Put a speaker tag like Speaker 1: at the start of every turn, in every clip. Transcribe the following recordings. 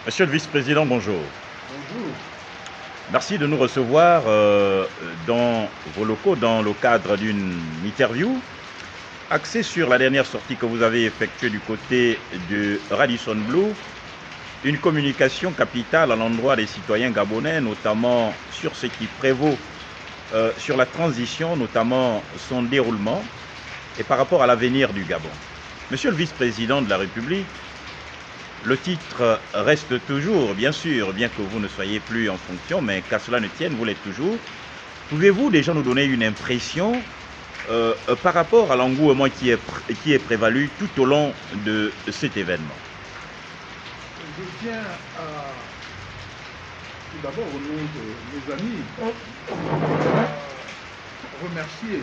Speaker 1: Monsieur le vice-président, bonjour.
Speaker 2: Bonjour.
Speaker 1: Merci de nous recevoir dans vos locaux dans le cadre d'une interview axée sur la dernière sortie que vous avez effectuée du côté de Radisson Blu, une communication capitale à l'endroit des citoyens gabonais, notamment sur ce qui prévaut sur la transition, notamment son déroulement, et par rapport à l'avenir du Gabon. Monsieur le vice-président de la République, le titre reste toujours, bien sûr, bien que vous ne soyez plus en fonction, mais qu'à cela ne tienne, vous l'êtes toujours. Pouvez-vous déjà nous donner une impression par rapport à l'engouement qui est prévalu tout au long de cet événement?
Speaker 2: Je tiens à, tout d'abord au nom de mes amis, remercier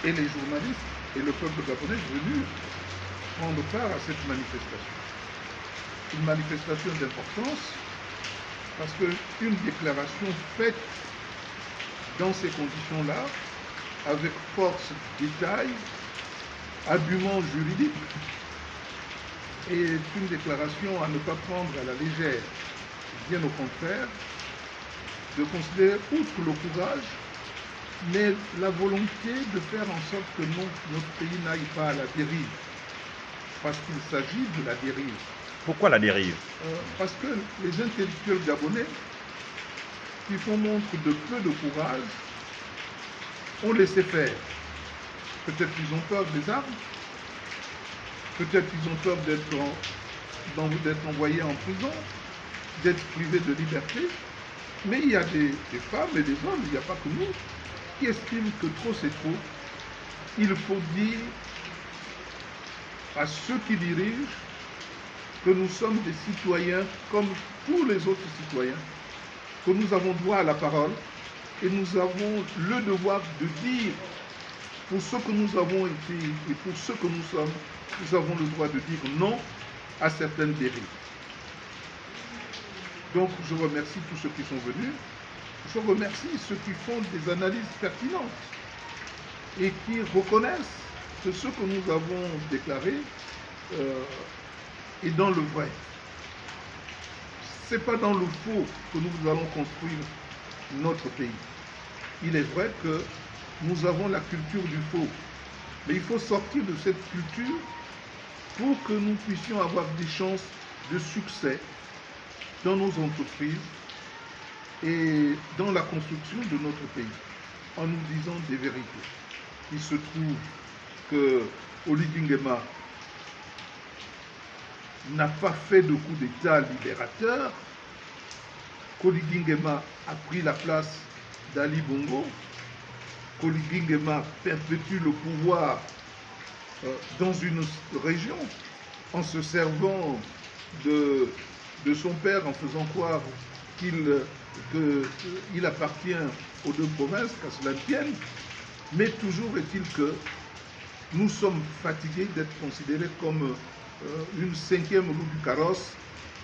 Speaker 2: et les journalistes et le peuple gabonais venus prendre part à cette manifestation. Une manifestation d'importance parce qu'une déclaration faite dans ces conditions-là, avec force, détail, arguments juridiques, est une déclaration à ne pas prendre à la légère, bien au contraire, de considérer outre le courage, mais la volonté de faire en sorte que notre pays n'aille pas à la dérive, parce qu'il s'agit de la dérive.
Speaker 1: Pourquoi la dérive?
Speaker 2: Parce que les intellectuels gabonais, qui font montre de peu de courage, ont laissé faire. Peut-être qu'ils ont peur des armes, peut-être qu'ils ont peur d'être envoyés en prison, d'être privés de liberté, mais il y a des femmes et des hommes, il n'y a pas que nous, qui estiment que trop c'est trop. Il faut dire à ceux qui dirigent que nous sommes des citoyens comme tous les autres citoyens, que nous avons droit à la parole et nous avons le devoir de dire pour ce que nous avons été et pour ce que nous sommes, nous avons le droit de dire non à certaines dérives. Donc je remercie tous ceux qui sont venus, je remercie ceux qui font des analyses pertinentes et qui reconnaissent que ce que nous avons déclaré est dans le vrai. Ce n'est pas dans le faux que nous allons construire notre pays. Il est vrai que nous avons la culture du faux, mais il faut sortir de cette culture pour que nous puissions avoir des chances de succès dans nos entreprises et dans la construction de notre pays, en nous disant des vérités. Il se trouve que Oligui Nguema n'a pas fait de coup d'État libérateur, qu'Oligui Nguema a pris la place d'Ali Bongo, qu'Oligui Nguema perpétue le pouvoir dans une région en se servant de son père, en faisant croire qu'il appartient aux deux provinces, qu'à cela tienne. Mais toujours est-il que nous sommes fatigués d'être considérés comme une cinquième roue du carrosse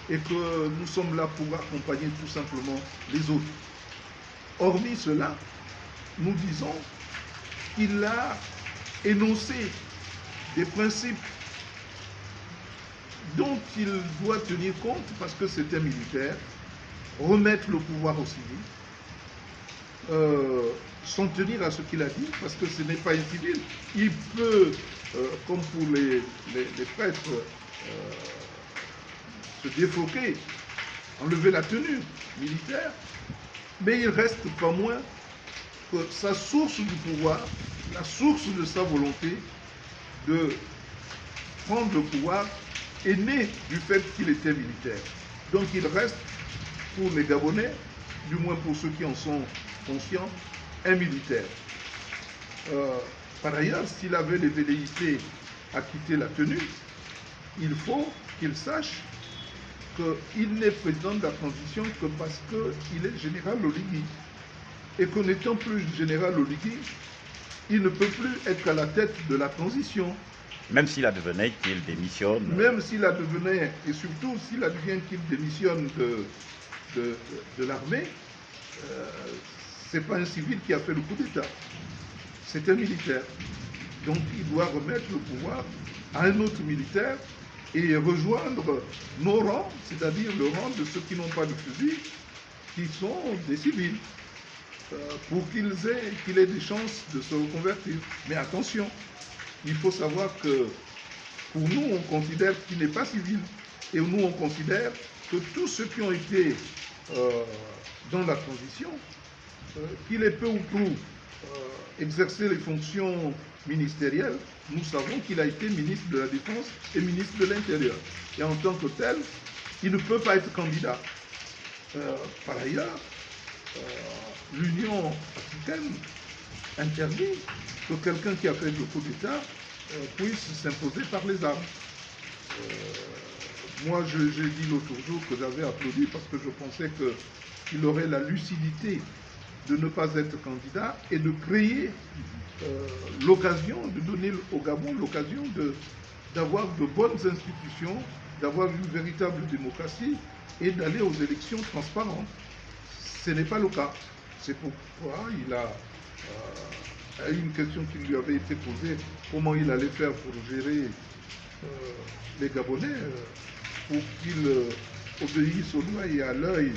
Speaker 2: et que nous sommes là pour accompagner tout simplement les autres. Hormis cela, nous disons qu'il a énoncé des principes dont il doit tenir compte parce que c'est un militaire, remettre le pouvoir aux civils, s'en tenir à ce qu'il a dit, parce que ce n'est pas un civil. Il peut, comme pour les prêtres, se défauquer, enlever la tenue militaire, mais il reste pas moins que sa source du pouvoir, la source de sa volonté de prendre le pouvoir est née du fait qu'il était militaire. Donc il reste, pour les Gabonais, du moins pour ceux qui en sont conscients, un militaire. Par ailleurs, s'il avait les velléités à quitter la tenue, il faut qu'il sache qu'il n'est président de la transition que parce qu'il est général Oligui. Et qu'en n'étant plus général Oligui, il ne peut plus être à la tête de la transition.
Speaker 1: Même s'il advenait qu'il démissionne.
Speaker 2: Même s'il advenait, et surtout s'il advient qu'il démissionne de l'armée, ce n'est pas un civil qui a fait le coup d'État, c'est un militaire. Donc il doit remettre le pouvoir à un autre militaire et rejoindre nos rangs, c'est-à-dire le rang de ceux qui n'ont pas de fusil, qui sont des civils, pour qu'il ait des chances de se reconvertir. Mais attention, il faut savoir que pour nous, on considère qu'il n'est pas civil. Et nous, on considère que tous ceux qui ont été dans la transition, qu'il ait peu ou prou exercé les fonctions ministérielles, nous savons qu'il a été ministre de la Défense et ministre de l'Intérieur. Et en tant que tel, il ne peut pas être candidat. Par ailleurs, l'Union africaine interdit que quelqu'un qui a fait le coup d'État puisse s'imposer par les armes. Moi, j'ai dit l'autre jour que j'avais applaudi parce que je pensais qu'il aurait la lucidité de ne pas être candidat et de créer l'occasion, de donner au Gabon l'occasion d'avoir de bonnes institutions, d'avoir une véritable démocratie et d'aller aux élections transparentes. Ce n'est pas le cas. C'est pourquoi il a une question qui lui avait été posée, comment il allait faire pour gérer les Gabonais, pour qu'ils obéissent au doigt et à l'œil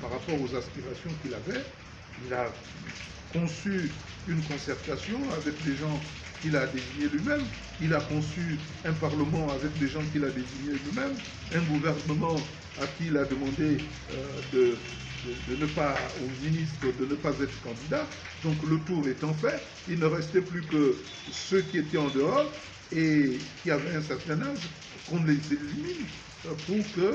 Speaker 2: par rapport aux aspirations qu'il avait. Il a conçu une concertation avec les gens qu'il a désignés lui-même. Il a conçu un parlement avec des gens qu'il a désignés lui-même, un gouvernement à qui il a demandé de ne pas, aux ministres de ne pas être candidats. Donc le tour étant fait, il ne restait plus que ceux qui étaient en dehors et qui avaient un certain âge, qu'on les élimine pour que,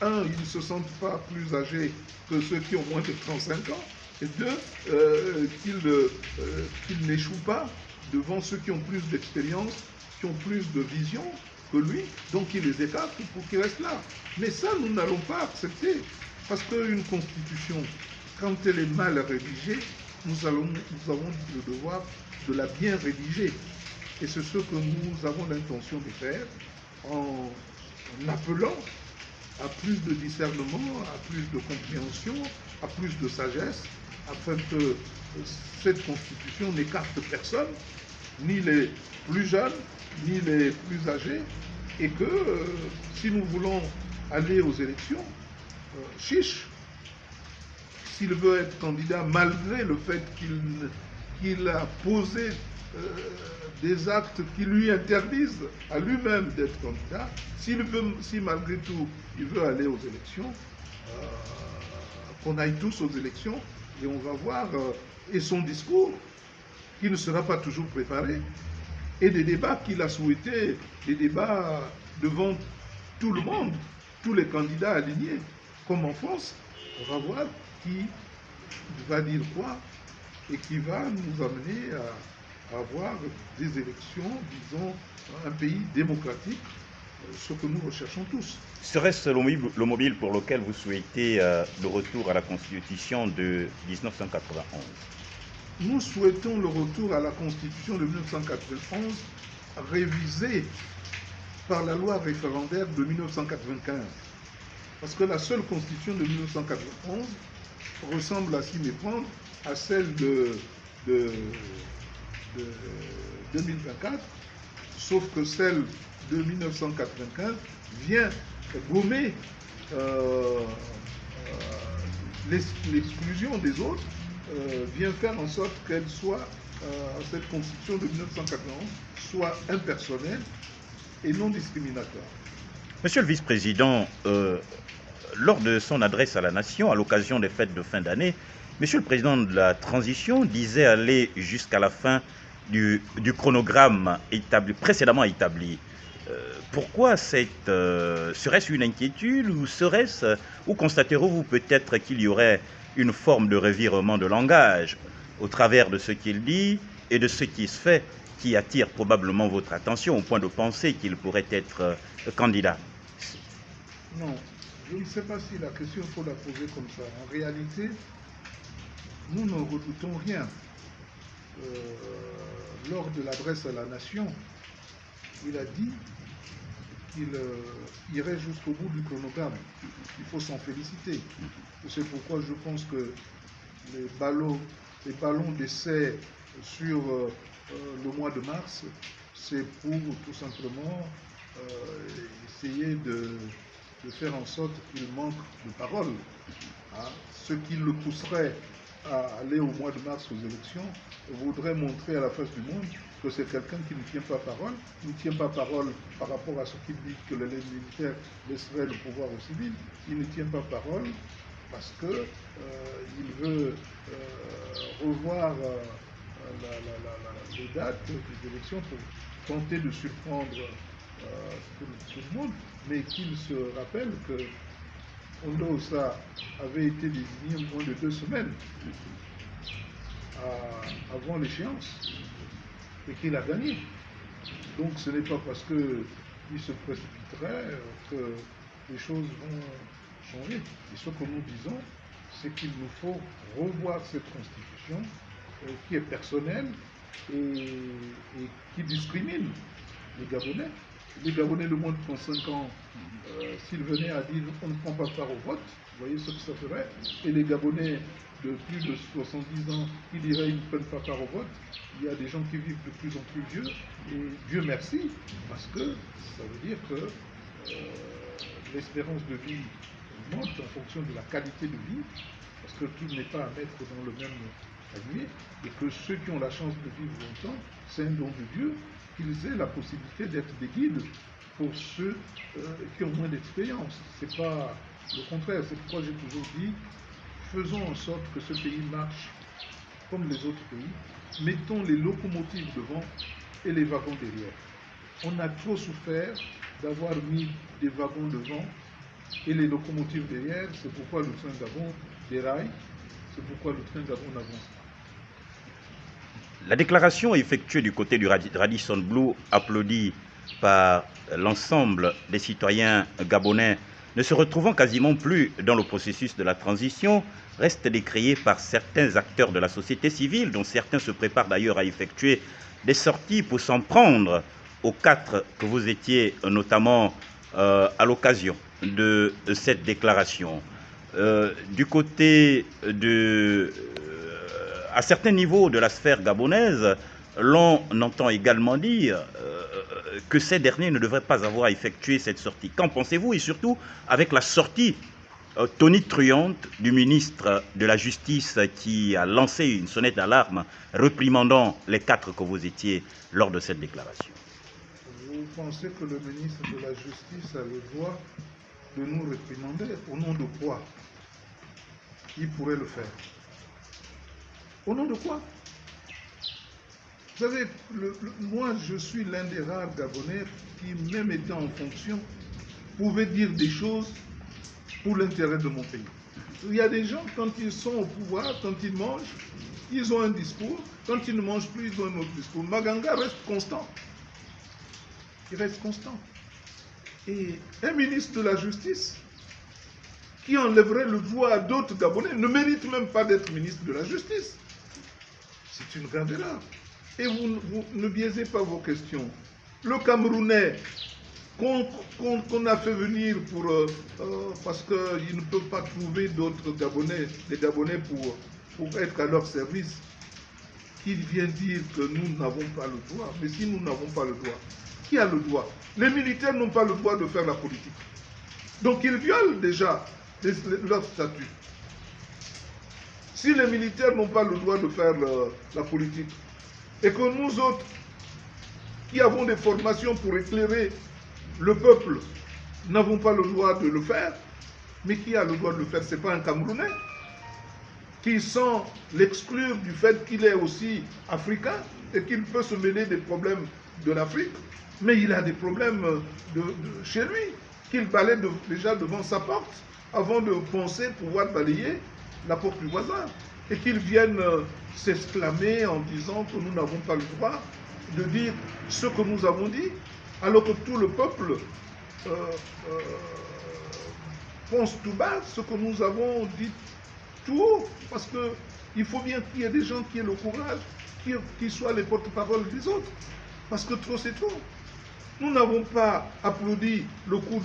Speaker 2: ils ne se sentent pas plus âgés que ceux qui ont moins de 35 ans, et deux, qu'ils n'échouent pas devant ceux qui ont plus d'expérience, qui ont plus de vision que lui, donc il les écarte pour qu'ils restent là. Mais ça, nous n'allons pas accepter, parce qu'une constitution, quand elle est mal rédigée, nous avons le devoir de la bien rédiger. Et c'est ce que nous avons l'intention de faire en appelant à plus de discernement, à plus de compréhension, à plus de sagesse, afin que cette constitution n'écarte personne, ni les plus jeunes, ni les plus âgés, et que si nous voulons aller aux élections, chiche, s'il veut être candidat, malgré le fait qu'il a posé des actes qui lui interdisent à lui-même d'être candidat, si malgré tout il veut aller aux élections, qu'on aille tous aux élections et on va voir, et son discours, qui ne sera pas toujours préparé, et des débats qu'il a souhaité, des débats devant tout le monde, tous les candidats alignés, comme en France, on va voir qui va dire quoi et qui va nous amener à avoir des élections, disons, un pays démocratique, ce que nous recherchons tous.
Speaker 1: Serait-ce le mobile pour lequel vous souhaitez le retour à la Constitution de 1991?
Speaker 2: Nous souhaitons le retour à la Constitution de 1991 révisée par la loi référendaire de 1995. Parce que la seule Constitution de 1991 ressemble à s'y méprendre à celle de 2024, sauf que celle de 1995 vient gommer l'exclusion des autres, vient faire en sorte qu'elle soit, cette constitution de 1991, soit impersonnelle et non discriminatoire.
Speaker 1: Monsieur le vice-président, lors de son adresse à la nation, à l'occasion des fêtes de fin d'année, Monsieur le président de la transition disait aller jusqu'à la fin du chronogramme précédemment établi. Pourquoi serait-ce une inquiétude ou constaterez-vous peut-être qu'il y aurait une forme de revirement de langage au travers de ce qu'il dit et de ce qui se fait qui attire probablement votre attention au point de penser qu'il pourrait être candidat?
Speaker 2: Non, je ne sais pas si la question faut la poser comme ça. En réalité, nous ne redoutons rien. Lors de l'adresse à la nation, il a dit qu'il irait jusqu'au bout du chronogramme. Il faut s'en féliciter. C'est pourquoi je pense que les ballons d'essai sur le mois de mars c'est pour tout simplement essayer de faire en sorte qu'il manque de parole. Hein. Ce qui le pousserait à aller au mois de mars aux élections voudrait montrer à la face du monde que c'est quelqu'un qui ne tient pas parole, il ne tient pas parole par rapport à ce qu'il dit que les militaires laisseraient le pouvoir aux civils, il ne tient pas parole parce que il veut revoir les dates des élections pour tenter de surprendre tout le monde, mais qu'il se rappelle que Ondosa avait été désigné moins de 2 semaines avant l'échéance et qu'il a gagné. Donc ce n'est pas parce qu'il se précipiterait que les choses vont changer. Et ce que nous disons, c'est qu'il nous faut revoir cette constitution qui est personnelle et qui discrimine les Gabonais. Les Gabonais de moins de 35 ans, s'ils venaient à dire on ne prend pas part au vote, vous voyez ce que ça ferait. Et les Gabonais de plus de 70 ans qui diraient ils ne prennent pas part au vote, il y a des gens qui vivent de plus en plus vieux. Et Dieu merci, parce que ça veut dire que l'espérance de vie monte en fonction de la qualité de vie, parce que tout n'est pas à mettre dans le même panier, et que ceux qui ont la chance de vivre longtemps, c'est un don de Dieu, qu'ils aient la possibilité d'être des guides pour ceux qui ont moins d'expérience. C'est pas le contraire, c'est pourquoi j'ai toujours dit, faisons en sorte que ce pays marche comme les autres pays, mettons les locomotives devant et les wagons derrière. On a trop souffert d'avoir mis des wagons devant et les locomotives derrière, c'est pourquoi le train Gabon déraille, c'est pourquoi le train Gabon n'avance pas.
Speaker 1: La déclaration effectuée du côté du Radisson Blu, applaudie par l'ensemble des citoyens gabonais, ne se retrouvant quasiment plus dans le processus de la transition, reste décriée par certains acteurs de la société civile, dont certains se préparent d'ailleurs à effectuer des sorties pour s'en prendre aux 4 que vous étiez notamment à l'occasion de cette déclaration. Du côté de... à certains niveaux de la sphère gabonaise, l'on entend également dire que ces derniers ne devraient pas avoir effectué cette sortie. Qu'en pensez-vous? Et surtout avec la sortie tonitruante du ministre de la Justice qui a lancé une sonnette d'alarme réprimandant les 4 que vous étiez lors de cette déclaration.
Speaker 2: Vous pensez que le ministre de la Justice a le droit de nous réprimander? Au nom de quoi il pourrait le faire? Au nom de quoi? Vous savez, moi je suis l'un des rares Gabonais qui, même étant en fonction, pouvait dire des choses pour l'intérêt de mon pays. Il y a des gens, quand ils sont au pouvoir, quand ils mangent, ils ont un discours. Quand ils ne mangent plus, ils ont un autre discours. Maganga reste constant. Il reste constant. Et un ministre de la Justice qui enlèverait le droit à d'autres Gabonais ne mérite même pas d'être ministre de la Justice. C'est une grave erreur. Et vous ne biaisez pas vos questions. Le Camerounais qu'on a fait venir parce qu'ils ne peuvent pas trouver d'autres Gabonais, des Gabonais pour être à leur service, qui vient dire que nous n'avons pas le droit. Mais si nous n'avons pas le droit, qui a le droit? Les militaires n'ont pas le droit de faire la politique. Donc ils violent déjà leur statut. Si les militaires n'ont pas le droit de faire la politique, et que nous autres, qui avons des formations pour éclairer le peuple, n'avons pas le droit de le faire, mais qui a le droit de le faire? Ce n'est pas un Camerounais qui, sans l'exclure du fait qu'il est aussi africain et qu'il peut se mêler des problèmes de l'Afrique, mais il a des problèmes chez lui, qu'il balaye déjà devant sa porte avant de penser pouvoir balayer la porte du voisin. Et qu'ils viennent s'exclamer en disant que nous n'avons pas le droit de dire ce que nous avons dit, alors que tout le peuple pense tout bas ce que nous avons dit tout haut. Parce qu'il faut bien qu'il y ait des gens qui aient le courage, qui soient les porte-parole des autres. Parce que trop c'est trop. Nous n'avons pas applaudi le coup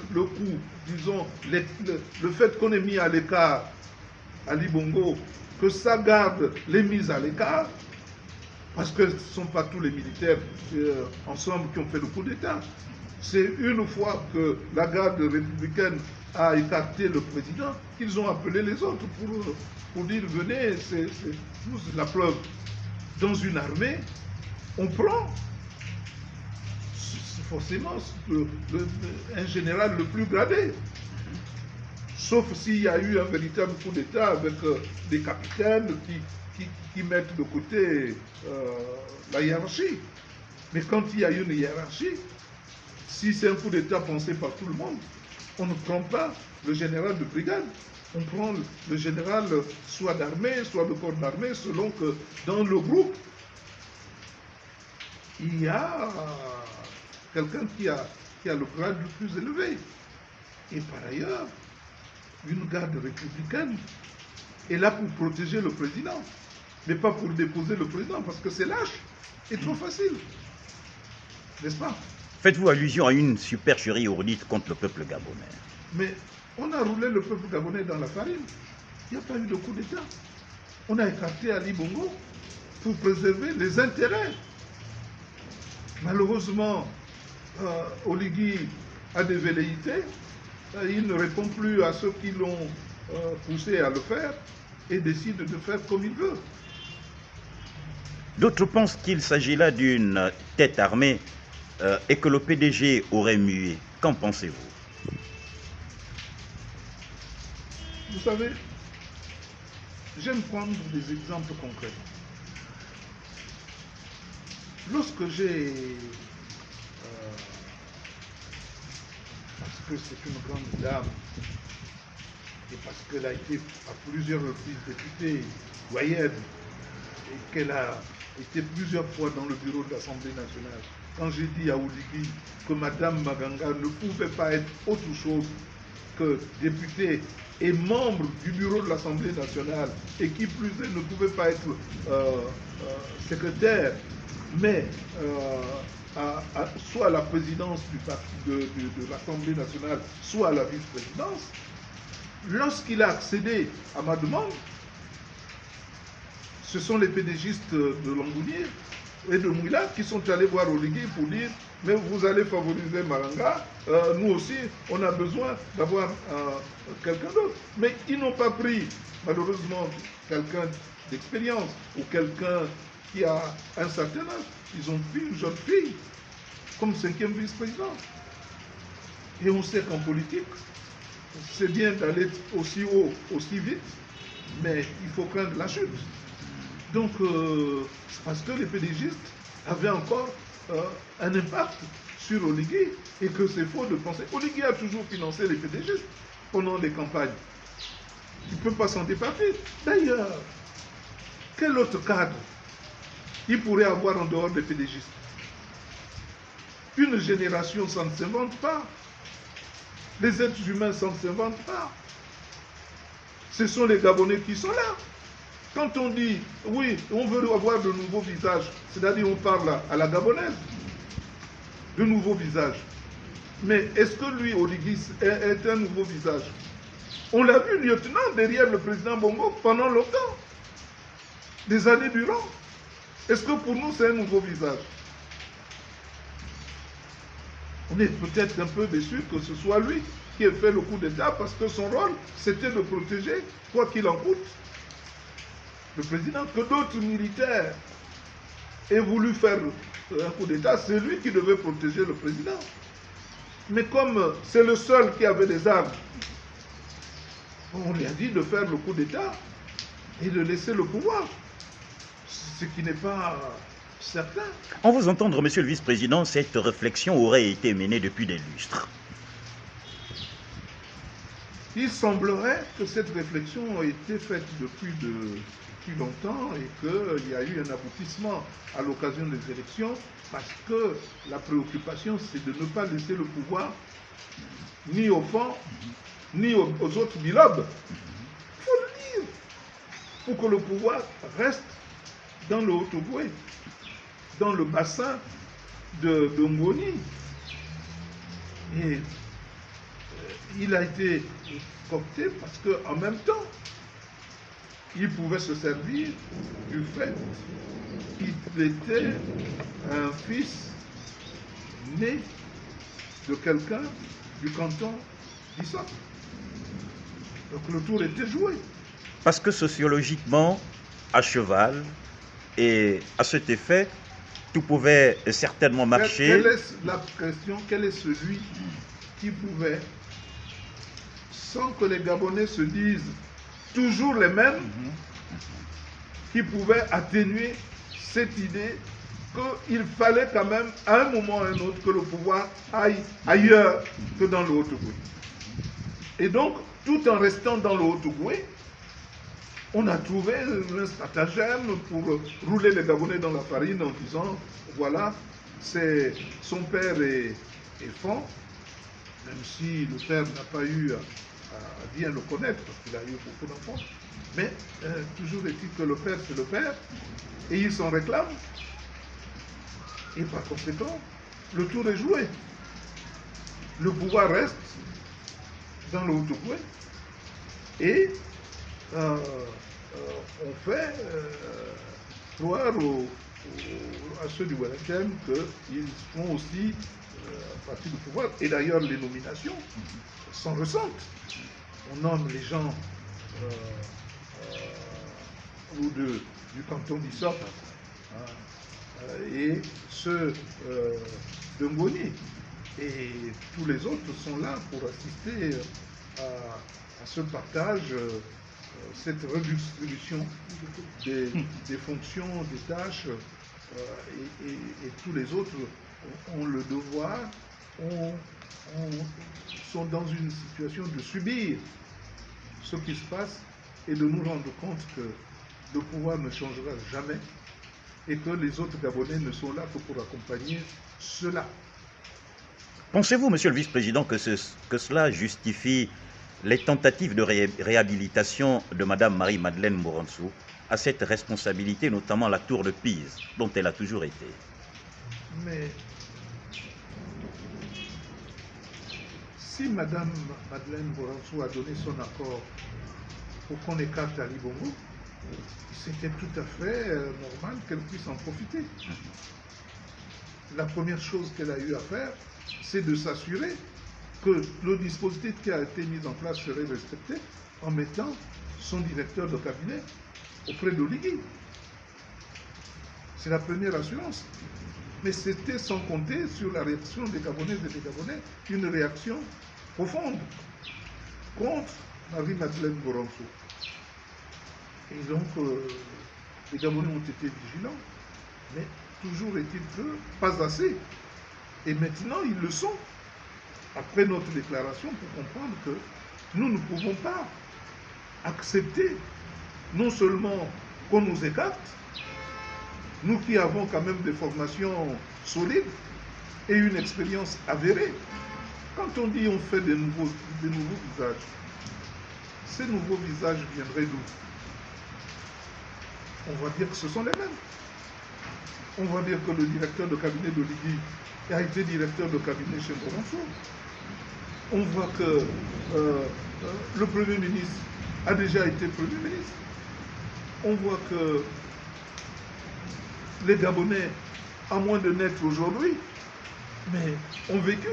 Speaker 2: disons, le fait qu'on ait mis à l'écart Ali Bongo, que ça garde les mises à l'écart, Parce que ce ne sont pas tous les militaires ensemble qui ont fait le coup d'État. C'est une fois que la garde républicaine a écarté le président qu'ils ont appelé les autres pour dire venez, c'est la preuve. Dans une armée, on prend forcément un général le plus gradé. Sauf s'il y a eu un véritable coup d'État avec des capitaines qui mettent de côté la hiérarchie. Mais quand il y a une hiérarchie, si c'est un coup d'État pensé par tout le monde, on ne prend pas le général de brigade. On prend le général soit d'armée, soit de corps d'armée, selon que dans le groupe, il y a quelqu'un qui a le grade le plus élevé. Et par ailleurs, une garde républicaine est là pour protéger le président, mais pas pour déposer le président, parce que c'est lâche et trop facile. N'est-ce pas?
Speaker 1: Faites-vous allusion à une supercherie ourdite contre le peuple gabonais?
Speaker 2: Mais on a roulé le peuple gabonais dans la farine. Il n'y a pas eu de coup d'État. On a écarté Ali Bongo pour préserver les intérêts. Malheureusement, Oligui a des velléités. Il ne répond plus à ceux qui l'ont poussé à le faire et décide de faire comme il veut.
Speaker 1: D'autres pensent qu'il s'agit là d'une tête armée et que le PDG aurait mué. Qu'en pensez-vous?
Speaker 2: Vous savez, j'aime prendre des exemples concrets. Lorsque j'ai... parce que c'est une grande dame, et parce qu'elle a été à plusieurs reprises députée doyenne, et qu'elle a été plusieurs fois dans le bureau de l'Assemblée nationale, quand j'ai dit à Oligui que Madame Maganga ne pouvait pas être autre chose que députée et membre du bureau de l'Assemblée nationale, et qui plus est ne pouvait pas être secrétaire, mais soit à la présidence du parti de l'Assemblée nationale, soit à la vice-présidence, lorsqu'il a accédé à ma demande, ce sont les pédégistes de Langounier et de Mouila qui sont allés voir Oligui pour dire « Mais vous allez favoriser Maranga, nous aussi, on a besoin d'avoir quelqu'un d'autre. » Mais ils n'ont pas pris, malheureusement, quelqu'un d'expérience ou quelqu'un qui a un certain âge. Ils ont pris une jeune fille comme 5e vice-président. Et on sait qu'en politique, c'est bien d'aller aussi haut, aussi vite, mais il faut craindre la chute. Donc, c'est parce que les pédégistes avaient encore un impact sur Oligui et que c'est faux de penser. Oligui a toujours financé les pédégistes pendant les campagnes. Il ne peut pas s'en départir. D'ailleurs, quel autre cadre il pourrait avoir en dehors des pédégistes? Une génération, ça ne s'invente pas. Les êtres humains, ça ne s'invente pas. Ce sont les Gabonais qui sont là. Quand on dit, oui, on veut avoir de nouveaux visages, c'est-à-dire on parle à la gabonaise, de nouveaux visages. Mais est-ce que lui, Oligui, est un nouveau visage? On l'a vu lieutenant derrière le président Bongo pendant longtemps, des années durant. Est-ce que pour nous, c'est un nouveau visage? On est peut-être un peu déçu que ce soit lui qui ait fait le coup d'État parce que son rôle, c'était de protéger, quoi qu'il en coûte, le président. Que d'autres militaires aient voulu faire un coup d'État, c'est lui qui devait protéger le président. Mais comme c'est le seul qui avait des armes, on lui a dit de faire le coup d'État et de laisser le pouvoir. Ce qui n'est pas certain.
Speaker 1: En vous entendre, monsieur le vice-président, cette réflexion aurait été menée depuis des lustres.
Speaker 2: Il semblerait que cette réflexion a été faite depuis longtemps et qu'il y a eu un aboutissement à l'occasion des élections parce que la préoccupation, c'est de ne pas laisser le pouvoir ni au fond, ni aux autres bilobes. Il faut le dire. Pour que le pouvoir reste dans le Haut-Ogooué, dans le bassin de Ngoni. Et il a été coopté parce qu'en même temps, il pouvait se servir du fait qu'il était un fils né de quelqu'un du canton d'Issop. Donc le tour était joué.
Speaker 1: Parce que sociologiquement, à cheval, et à cet effet, tout pouvait certainement marcher.
Speaker 2: Quelle est la question? Quel est celui qui pouvait, sans que les Gabonais se disent toujours les mêmes, qui pouvait atténuer cette idée qu'il fallait quand même, à un moment ou à un autre, que le pouvoir aille ailleurs que dans le Haut-Ogooué. Et donc, tout en restant dans le Haut-Ogooué, on a trouvé un stratagème pour rouler les Gabonais dans la farine en disant, voilà, son père est fond, même si le père n'a pas eu à bien le connaître, parce qu'il a eu beaucoup d'enfants, mais toujours est-il que le père, c'est le père, et il s'en réclame, et par conséquent, le tour est joué. Le pouvoir reste dans le Haut-Ogooué, et on fait croire à ceux du Wellington qu'ils font aussi partie du pouvoir. Et d'ailleurs, les nominations s'en ressentent. On nomme les gens du canton d'Issop et ceux de Ngoni. Et tous les autres sont là pour assister à ce partage, cette redistribution des fonctions, des tâches, et tous les autres ont le devoir, sont dans une situation de subir ce qui se passe et de nous rendre compte que le pouvoir ne changera jamais et que les autres Gabonais ne sont là que pour accompagner cela.
Speaker 1: Pensez-vous, monsieur le vice-président, que cela justifie les tentatives de réhabilitation de Mme Marie-Madeleine Mouransou à cette responsabilité, notamment la tour de Pise, dont elle a toujours été?
Speaker 2: Mais si Mme Madeleine Mouransou a donné son accord pour qu'on écarte Ali Bongo, c'était tout à fait normal qu'elle puisse en profiter. La première chose qu'elle a eu à faire, c'est de s'assurer que le dispositif qui a été mis en place serait respecté en mettant son directeur de cabinet auprès d'Oligui. C'est la première assurance. Mais c'était sans compter sur la réaction des Gabonais et des Gabonais, une réaction profonde contre Marie-Madeleine Mouransou. Et donc, les Gabonais ont été vigilants, mais toujours est-il que pas assez. Et maintenant, ils le sont, après notre déclaration, pour comprendre que nous ne pouvons pas accepter non seulement qu'on nous écarte, nous qui avons quand même des formations solides et une expérience avérée. Quand on dit on fait des nouveaux visages, ces nouveaux visages viendraient d'où? On va dire que ce sont les mêmes. On va dire que le directeur de cabinet d'Oligui a été directeur de cabinet chez Mouransou. On voit que le Premier ministre a déjà été Premier ministre. On voit que les Gabonais, à moins de naître aujourd'hui, mais ont vécu.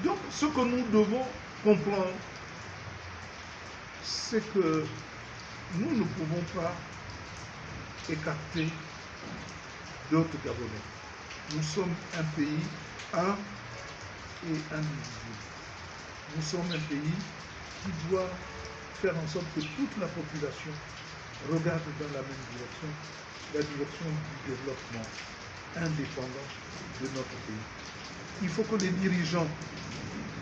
Speaker 2: Donc, ce que nous devons comprendre, c'est que nous ne pouvons pas écarter d'autres Gabonais. Nous sommes un pays un et indivisible. Nous sommes un pays qui doit faire en sorte que toute la population regarde dans la même direction, la direction du développement indépendant de notre pays. Il faut que les dirigeants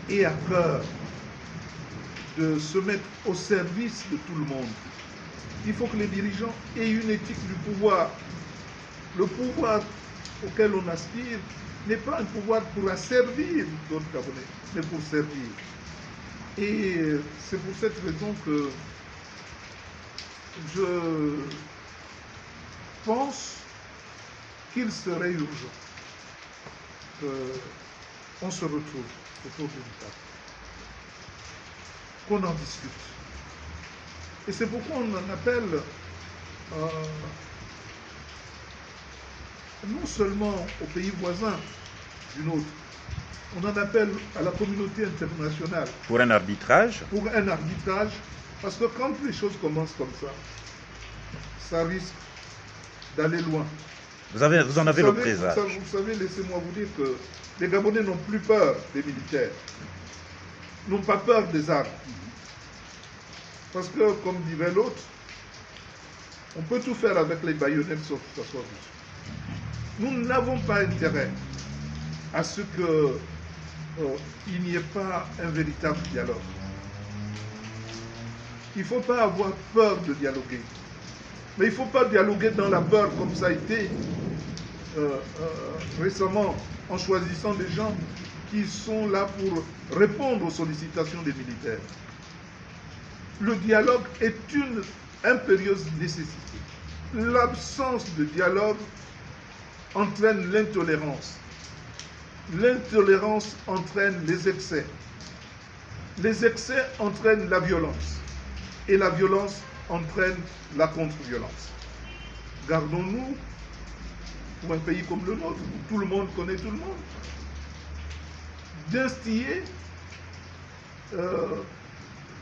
Speaker 2: aient à cœur de se mettre au service de tout le monde. Il faut que les dirigeants aient une éthique du pouvoir. Le pouvoir auquel on aspire n'est pas un pouvoir pour asservir d'autres Gabonais, mais pour servir. Et c'est pour cette raison que je pense qu'il serait urgent qu'on se retrouve autour d'une table, qu'on en discute, Et c'est pourquoi on en appelle non seulement aux pays voisins du nôtre, on en appelle à la communauté internationale.
Speaker 1: Pour un arbitrage?
Speaker 2: Pour un arbitrage, parce que quand les choses commencent comme ça risque d'aller loin.
Speaker 1: Vous en avez le présage.
Speaker 2: Vous savez, laissez-moi vous dire que les Gabonais n'ont plus peur des militaires, n'ont pas peur des armes. Parce que, comme dirait l'autre, on peut tout faire avec les baïonnettes sauf que ça soit juste. Nous n'avons pas intérêt à ce qu'il n'y ait pas un véritable dialogue. Il ne faut pas avoir peur de dialoguer. Mais il ne faut pas dialoguer dans la peur comme ça a été récemment en choisissant des gens qui sont là pour répondre aux sollicitations des militaires. Le dialogue est une impérieuse nécessité. L'absence de dialogue entraîne l'intolérance. L'intolérance entraîne les excès. Les excès entraînent la violence. Et la violence entraîne la contre-violence. Gardons-nous, pour un pays comme le nôtre, où tout le monde connaît tout le monde, d'instiller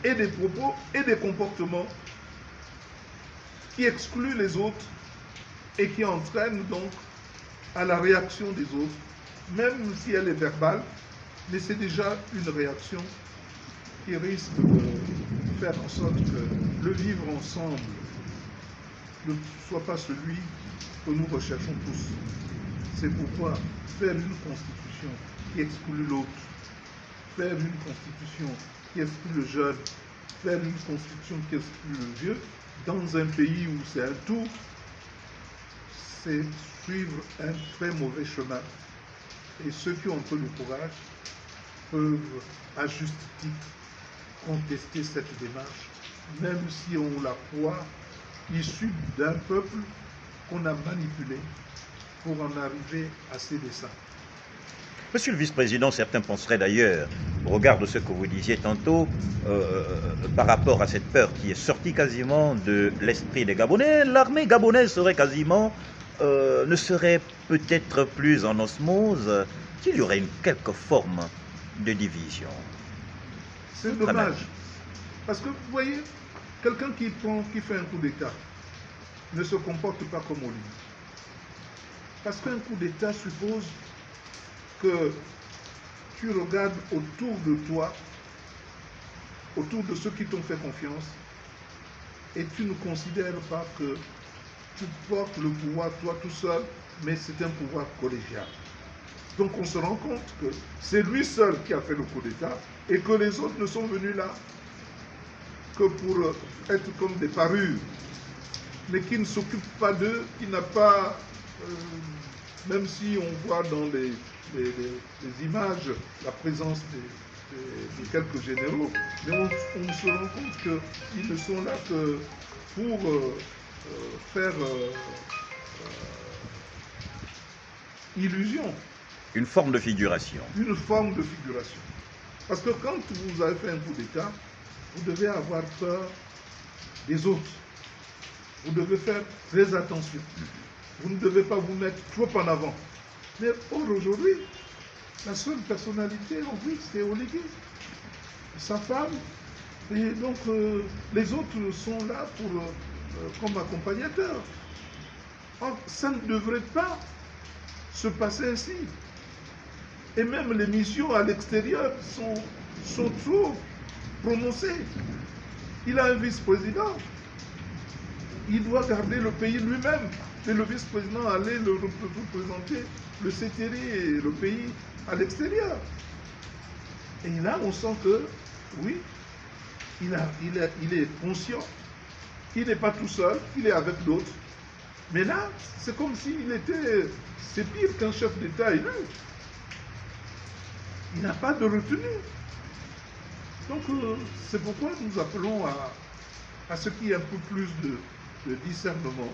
Speaker 2: et des propos et des comportements qui excluent les autres et qui entraînent donc à la réaction des autres, même si elle est verbale, mais c'est déjà une réaction qui risque de faire en sorte que le vivre ensemble ne soit pas celui que nous recherchons tous. C'est pourquoi faire une constitution qui exclut l'autre, faire une constitution qui exclut le jeune, faire une constitution qui exclut le vieux, dans un pays où c'est un tout, c'est suivre un très mauvais chemin. Et ceux qui ont peu de courage peuvent, à juste titre, contester cette démarche, même si on la croit issue d'un peuple qu'on a manipulé pour en arriver à ses desseins.
Speaker 1: Monsieur le vice-président, certains penseraient d'ailleurs, au regard de ce que vous disiez tantôt, par rapport à cette peur qui est sortie quasiment de l'esprit des Gabonais, l'armée gabonaise serait quasiment, ne serait peut-être plus en osmose, qu'il y aurait quelque forme de division.
Speaker 2: C'est dommage. Parce que, vous voyez, quelqu'un qui fait un coup d'État ne se comporte pas comme on dit. Parce qu'un coup d'État suppose que tu regardes autour de toi, autour de ceux qui t'ont fait confiance, et tu ne considères pas que tu portes le pouvoir toi tout seul, mais c'est un pouvoir collégial. Donc on se rend compte que c'est lui seul qui a fait le coup d'État et que les autres ne sont venus là que pour être comme des parures, mais qui ne s'occupent pas d'eux, qui n'a pas, même si on voit dans les images la présence de quelques généraux, mais on se rend compte qu'ils ne sont là que pour faire illusion.
Speaker 1: Une forme de figuration.
Speaker 2: Une forme de figuration. Parce que quand vous avez fait un coup d'État, vous devez avoir peur des autres. Vous devez faire très attention. Vous ne devez pas vous mettre trop en avant. Mais aujourd'hui, la seule personnalité en plus, c'est Oligui. Sa femme. Et donc, les autres sont là comme accompagnateurs. Or, ça ne devrait pas se passer ainsi. Et même les missions à l'extérieur sont trop prononcées. Il a un vice-président. Il doit garder le pays lui-même. Et le vice-président allait le représenter, le CTRI et le pays à l'extérieur. Et là, on sent que, oui, il est conscient. Il n'est pas tout seul, il est avec d'autres. Mais là, c'est comme s'il était... C'est pire qu'un chef d'État élu. Il n'a pas de retenue. Donc, c'est pourquoi nous appelons à ce qu'il y ait un peu plus de discernement,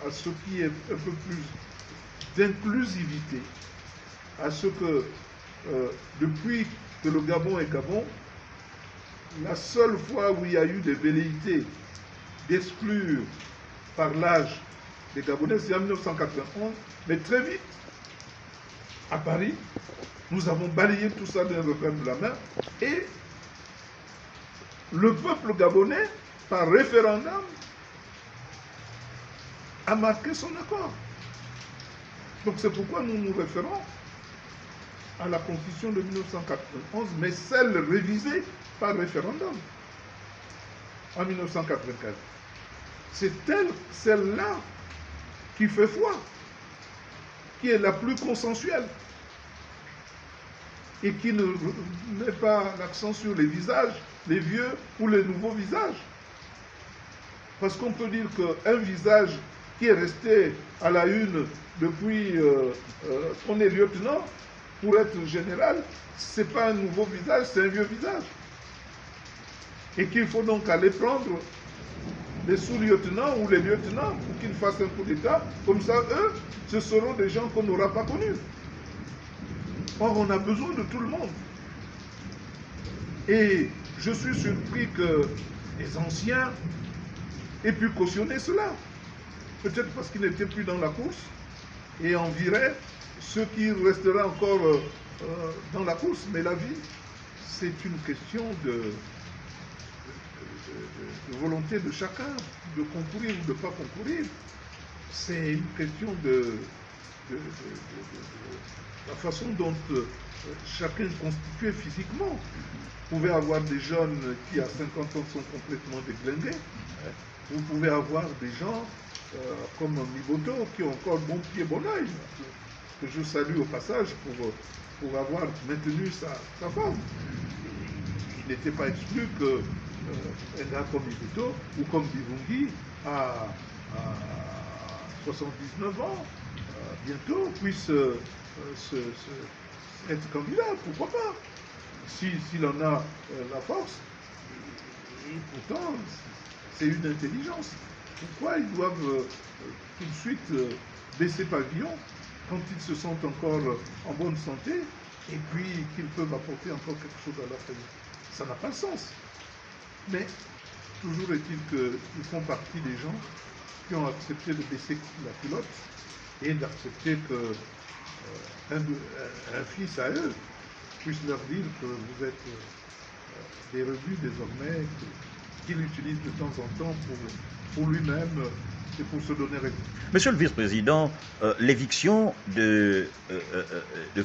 Speaker 2: à ce qu'il y ait un peu plus d'inclusivité, à ce que, depuis que le Gabon est Gabon, la seule fois où il y a eu des velléités d'exclure par l'âge des Gabonais, c'est en 1991, mais très vite, à Paris, nous avons balayé tout ça d'un revers de la main et le peuple gabonais, par référendum, a marqué son accord. Donc c'est pourquoi nous nous référons à la Constitution de 1991, mais celle révisée par référendum en 1995. C'est celle-là qui fait foi, qui est la plus consensuelle et qui ne met pas l'accent sur les visages, les vieux ou les nouveaux visages. Parce qu'on peut dire qu'un visage qui est resté à la une depuis qu'on est lieutenant, pour être général, ce n'est pas un nouveau visage, c'est un vieux visage. Et qu'il faut donc aller prendre les sous-lieutenants ou les lieutenants pour qu'ils fassent un coup d'État. Comme ça, eux, ce seront des gens qu'on n'aura pas connus. Or, on a besoin de tout le monde. Et je suis surpris que les anciens aient pu cautionner cela. Peut-être parce qu'ils n'étaient plus dans la course et en viraient ceux qui resteraient encore dans la course. Mais la vie, c'est une question de volonté de chacun, de concourir ou de ne pas concourir. C'est une question de la façon dont chacun est constitué physiquement. Vous pouvez avoir des jeunes qui, à 50 ans, sont complètement déglingués. Vous pouvez avoir des gens comme Miboto qui ont encore bon pied, bon oeil, que je salue au passage pour avoir maintenu sa forme. Il n'était pas exclu qu'un gars comme Miboto ou comme Bivungi, à 79 ans, bientôt, puisse être candidat, pourquoi pas, s'il en a la force. Et pourtant, c'est une intelligence. Pourquoi ils doivent tout de suite baisser pavillon quand ils se sentent encore en bonne santé et puis qu'ils peuvent apporter encore quelque chose à leur famille? Ça n'a pas de sens. Mais toujours est-il qu'ils font partie des gens qui ont accepté de baisser la culotte et d'accepter qu'un fils à eux puisse leur dire que vous êtes des rebuts désormais, qu'il utilise de temps en temps pour lui-même et pour se donner raison.
Speaker 1: Monsieur le vice-président, l'éviction de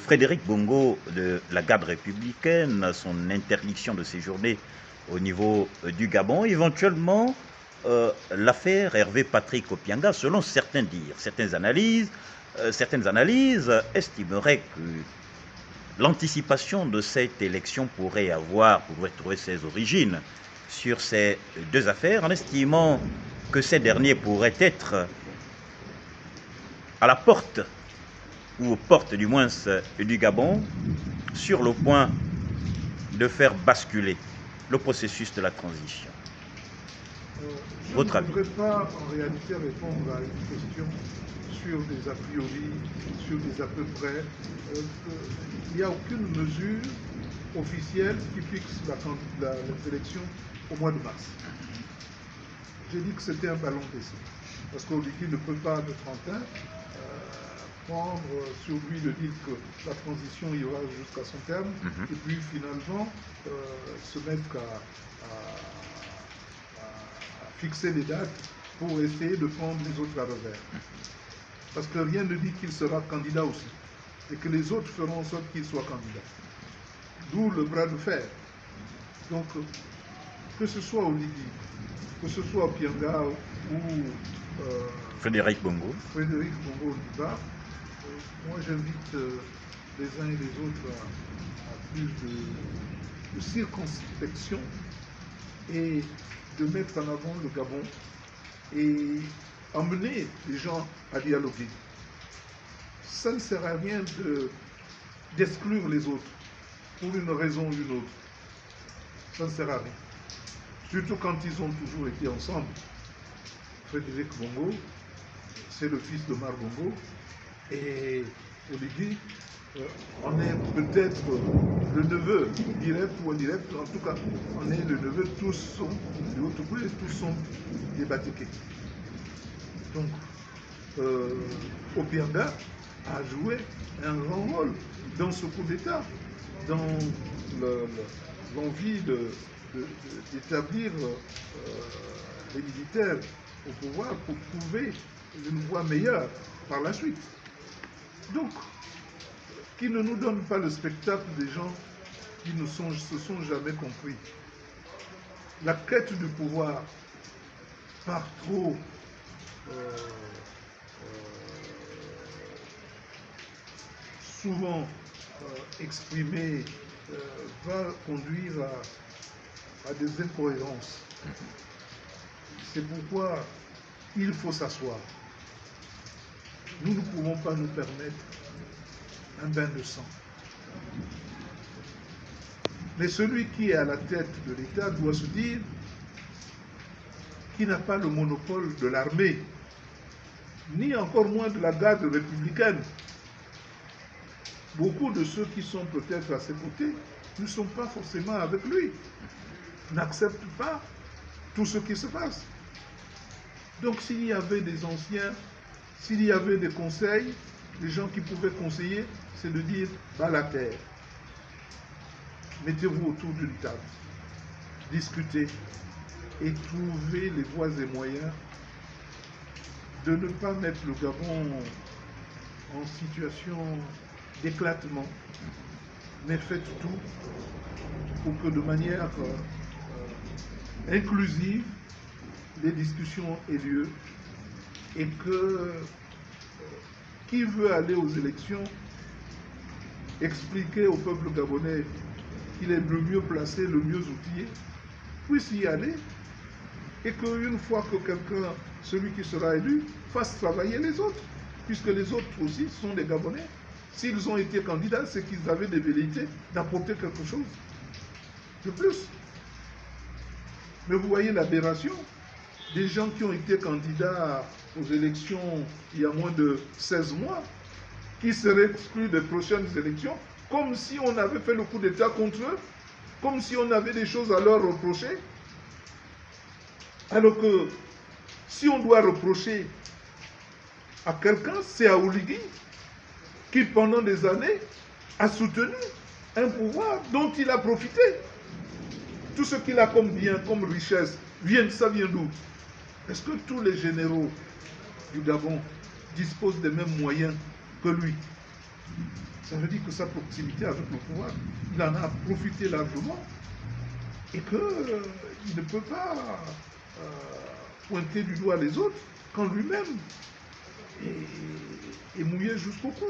Speaker 1: Frédéric Bongo de la garde républicaine, son interdiction de séjourner au niveau du Gabon, éventuellement l'affaire Hervé Patrick Opianga, selon certains dires, certaines analyses estimeraient que l'anticipation de cette élection pourrait trouver ses origines sur ces deux affaires, en estimant que ces derniers pourraient être à la porte, ou aux portes du moins du Gabon, sur le point de faire basculer le processus de la transition. Votre avis?
Speaker 2: Je ne voudrais pas en réalité répondre à une question sur des a priori, sur des à peu près. Il n'y a aucune mesure officielle qui fixe les élections au mois de mars. J'ai dit que c'était un ballon d'essai, parce qu'Oligui ne peut pas, de 31, prendre sur lui le dire que la transition ira jusqu'à son terme, et puis finalement se mettre à fixer les dates pour essayer de prendre les autres à revers. Parce que rien ne dit qu'il sera candidat aussi, et que les autres feront en sorte qu'il soit candidat. D'où le bras de fer. Donc, que ce soit Oligui, que ce soit Opianga ou
Speaker 1: Frédéric Bongo
Speaker 2: Ondimba, moi j'invite les uns et les autres à plus de circonspection et de mettre en avant le Gabon et emmener les gens à dialoguer. Ça ne sert à rien d'exclure les autres pour une raison ou une autre. Ça ne sert à rien. Surtout quand ils ont toujours été ensemble. Frédéric Bongo, c'est le fils de Mar Bongo, et Oligui, on est peut-être le neveu, direct ou indirect, en tout cas, on est le neveu, tous sont de Haut-Toubou et tous sont des Batéké. Donc, Obianga a joué un grand rôle dans ce coup d'État, dans l'envie d'établir les militaires au pouvoir pour trouver une voie meilleure par la suite. Donc, qui ne nous donne pas le spectacle des gens qui ne se sont jamais compris. La quête du pouvoir par trop souvent exprimée va conduire à des incohérences. C'est pourquoi il faut s'asseoir. Nous ne pouvons pas nous permettre un bain de sang. Mais celui qui est à la tête de l'État doit se dire qu'il n'a pas le monopole de l'armée, ni encore moins de la garde républicaine. Beaucoup de ceux qui sont peut-être à ses côtés ne sont pas forcément avec lui, n'acceptent pas tout ce qui se passe. Donc s'il y avait des anciens, s'il y avait des conseils, les gens qui pouvaient conseiller, c'est de dire bas la terre. Mettez-vous autour d'une table, discutez et trouvez les voies et moyens de ne pas mettre le Gabon en situation d'éclatement, mais faites tout pour que de manière inclusive, les discussions aient lieu et que qui veut aller aux élections expliquer au peuple gabonais qu'il est le mieux placé, le mieux outillé, puisse y aller et qu'une fois que quelqu'un, celui qui sera élu, fasse travailler les autres, puisque les autres aussi sont des Gabonais. S'ils ont été candidats, c'est qu'ils avaient des velléités d'apporter quelque chose de plus. Mais vous voyez l'aberration des gens qui ont été candidats aux élections il y a moins de 16 mois, qui seraient exclus des prochaines élections, comme si on avait fait le coup d'État contre eux, comme si on avait des choses à leur reprocher. Alors que si on doit reprocher à quelqu'un, c'est à Oligui, qui pendant des années a soutenu un pouvoir dont il a profité. Tout ce qu'il a comme bien, comme richesse, ça vient d'où? Est-ce que tous les généraux du Gabon disposent des mêmes moyens que lui? Ça veut dire que sa proximité avec le pouvoir, il en a profité largement et qu'il ne peut pas pointer du doigt les autres quand lui-même est mouillé jusqu'au cou.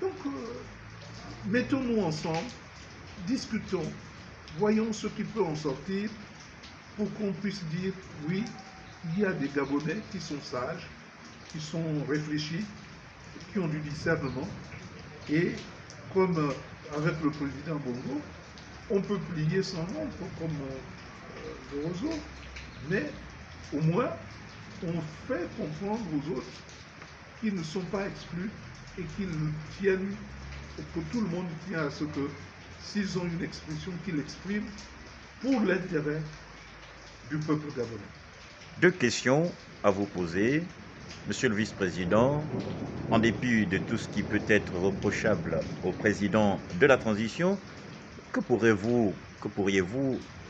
Speaker 2: Donc, mettons-nous ensemble, discutons, voyons ce qui peut en sortir pour qu'on puisse dire, oui, il y a des Gabonais qui sont sages, qui sont réfléchis, qui ont du discernement, et comme avec le président Bongo, on peut plier son ombre comme le roseau, mais au moins on fait comprendre aux autres qu'ils ne sont pas exclus et qu'ils tiennent, et que tout le monde tient à ce que s'ils ont une expression, qu'ils l'expriment pour l'intérêt du peuple gabonais.
Speaker 1: Deux questions à vous poser. Monsieur le vice-président, en dépit de tout ce qui peut être reprochable au président de la transition, que pourriez-vous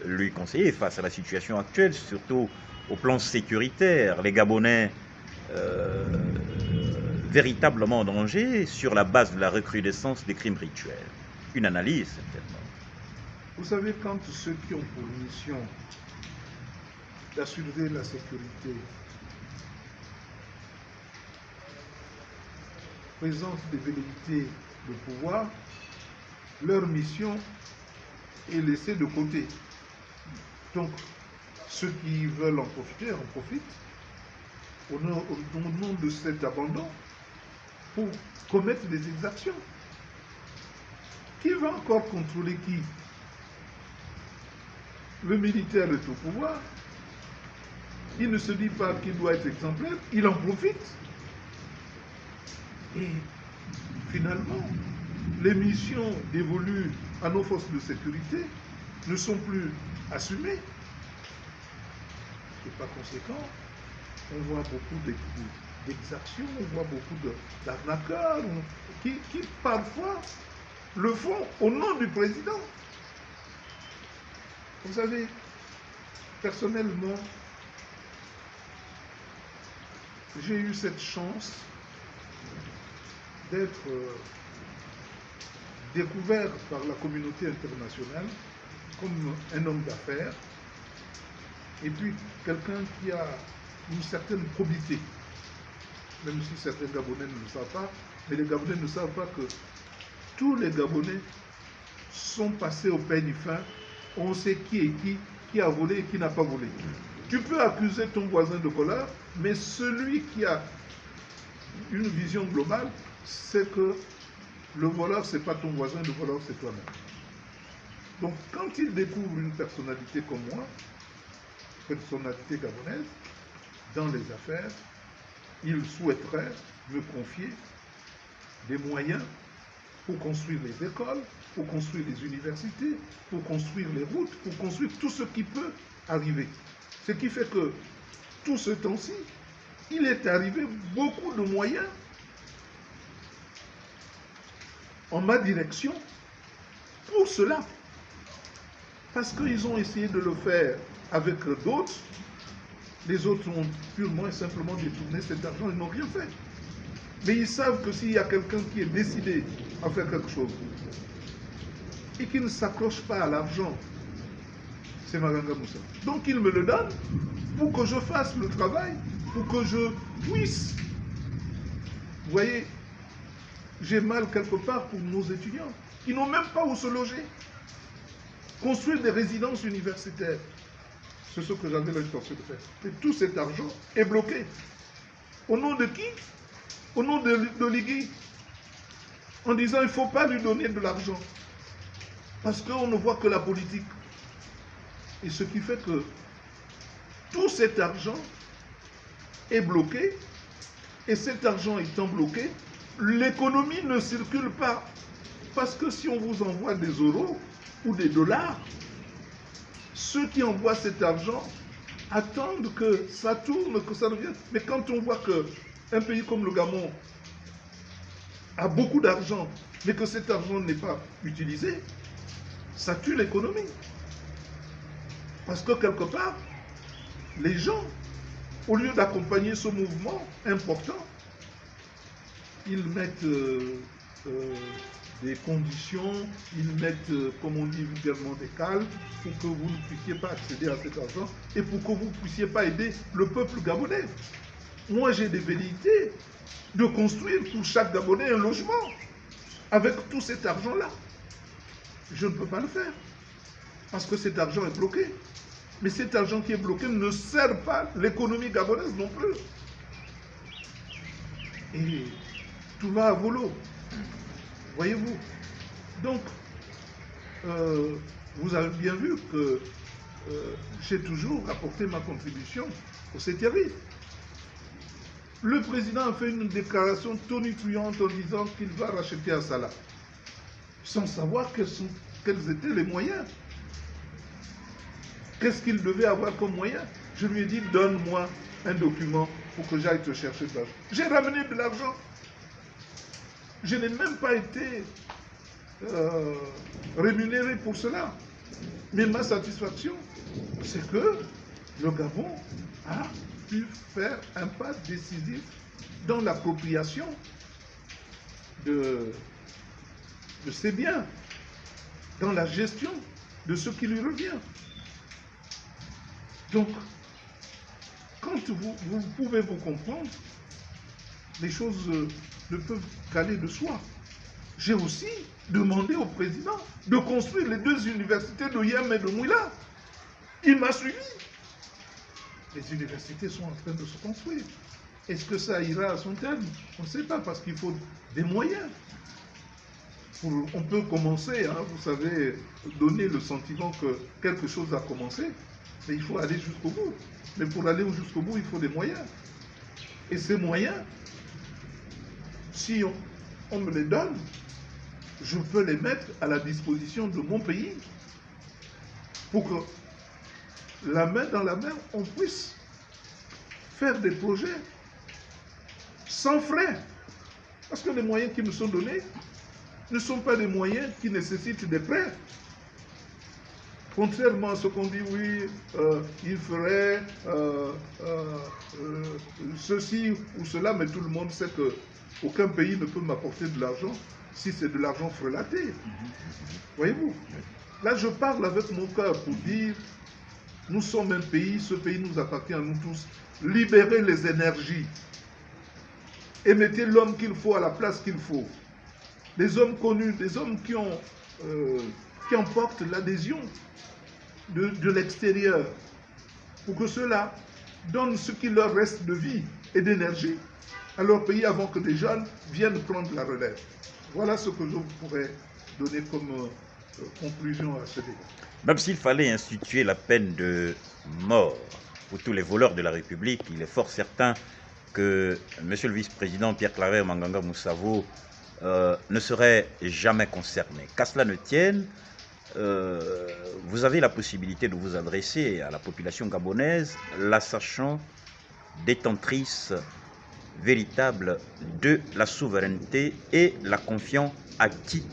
Speaker 1: lui conseiller face à la situation actuelle, surtout au plan sécuritaire, les Gabonais véritablement en danger sur la base de la recrudescence des crimes rituels? Une analyse, certainement.
Speaker 2: Vous savez, quand ceux qui ont pour mission d'assurer la sécurité présentent des velléités de pouvoir, leur mission est laissée de côté. Donc, ceux qui veulent en profiter, en profitent au nom de cet abandon pour commettre des exactions. Qui va encore contrôler qui? Le militaire est au pouvoir. Il ne se dit pas qu'il doit être exemplaire, il en profite. Et finalement, les missions dévolues à nos forces de sécurité ne sont plus assumées. Et par conséquent, on voit beaucoup d'exactions, on voit beaucoup d'arnaqueurs qui parfois le font au nom du président. Vous savez, personnellement, j'ai eu cette chance d'être découvert par la communauté internationale comme un homme d'affaires et puis quelqu'un qui a une certaine probité, même si certains Gabonais ne le savent pas, mais les Gabonais ne savent pas que tous les Gabonais sont passés au peigne fin, on sait qui est qui a volé et qui n'a pas volé. Tu peux accuser ton voisin de voleur, mais celui qui a une vision globale, c'est que le voleur, ce n'est pas ton voisin, le voleur, c'est toi-même. Donc, quand il découvre une personnalité comme moi, personnalité gabonaise, dans les affaires, il souhaiterait me confier des moyens pour construire les écoles, pour construire les universités, pour construire les routes, pour construire tout ce qui peut arriver. Ce qui fait que tout ce temps-ci, il est arrivé beaucoup de moyens en ma direction pour cela. Parce qu'ils ont essayé de le faire avec d'autres. Les autres ont purement et simplement détourné cet argent, ils n'ont rien fait. Mais ils savent que s'il y a quelqu'un qui est décidé à faire quelque chose et qui ne s'accroche pas à l'argent, c'est Maganga Moussa. Donc il me le donne pour que je fasse le travail, pour que je puisse. Vous voyez, j'ai mal quelque part pour nos étudiants qui n'ont même pas où se loger. Construire des résidences universitaires, c'est ce que j'avais l'intention de faire. Et tout cet argent est bloqué. Au nom de qui? Au nom de l'IGI. En disant qu'il ne faut pas lui donner de l'argent. Parce qu'on ne voit que la politique. Et ce qui fait que tout cet argent est bloqué. Et cet argent étant bloqué, l'économie ne circule pas. Parce que si on vous envoie des euros ou des dollars, ceux qui envoient cet argent attendent que ça tourne, que ça revienne. Mais quand on voit qu'un pays comme le Gabon a beaucoup d'argent, mais que cet argent n'est pas utilisé, ça tue l'économie. Parce que quelque part, les gens, au lieu d'accompagner ce mouvement important, ils mettent des conditions, ils mettent, comme on dit vulgairement, des cales pour que vous ne puissiez pas accéder à cet argent et pour que vous ne puissiez pas aider le peuple gabonais. Moi, j'ai des velléités de construire pour chaque Gabonais un logement avec tout cet argent-là. Je ne peux pas le faire parce que cet argent est bloqué. Mais cet argent qui est bloqué ne sert pas l'économie gabonaise non plus. Et tout va à volo. Voyez-vous. Donc, vous avez bien vu que j'ai toujours apporté ma contribution au CETIARI. Le président a fait une déclaration tonitruante en disant qu'il va racheter Assala, sans savoir quels étaient les moyens. Qu'est-ce qu'il devait avoir comme moyen? Je lui ai dit, donne-moi un document pour que j'aille te chercher de l'argent. J'ai ramené de l'argent. Je n'ai même pas été rémunéré pour cela. Mais ma satisfaction, c'est que le Gabon a pu faire un pas décisif dans l'appropriation de ses biens, dans la gestion de ce qui lui revient. Donc, quand vous pouvez vous comprendre, les choses ne peuvent qu'aller de soi. J'ai aussi demandé au président de construire les 2 universités de Yem et de Mouila. Il m'a suivi. Les universités sont en train de se construire. Est-ce que ça ira à son terme? On ne sait pas, parce qu'il faut des moyens. On peut commencer, hein, vous savez, donner le sentiment que quelque chose a commencé, mais il faut aller jusqu'au bout. Mais pour aller jusqu'au bout, il faut des moyens. Et ces moyens, si on me les donne, je peux les mettre à la disposition de mon pays pour que la main dans la main, on puisse faire des projets sans frais. Parce que les moyens qui me sont donnés ne sont pas des moyens qui nécessitent des prêts. Contrairement à ce qu'on dit, oui, il ferait ceci ou cela, mais tout le monde sait qu'aucun pays ne peut m'apporter de l'argent si c'est de l'argent frelaté. Voyez-vous? Là, je parle avec mon cœur pour dire, nous sommes un pays, ce pays nous appartient à nous tous. Libérez les énergies et mettez l'homme qu'il faut à la place qu'il faut. Des hommes connus, des hommes qui emportent l'adhésion de l'extérieur, pour que ceux-là donnent ce qu'il leur reste de vie et d'énergie à leur pays avant que des jeunes viennent prendre la relève. Voilà ce que je pourrais donner comme conclusion à ce débat.
Speaker 1: Même s'il fallait instituer la peine de mort pour tous les voleurs de la République, il est fort certain que Monsieur le vice-président Pierre Claver Manganga Moussavo ne serait jamais concerné. Qu'à cela ne tienne, vous avez la possibilité de vous adresser à la population gabonaise, la sachant détentrice véritable de la souveraineté et la confiant acquis.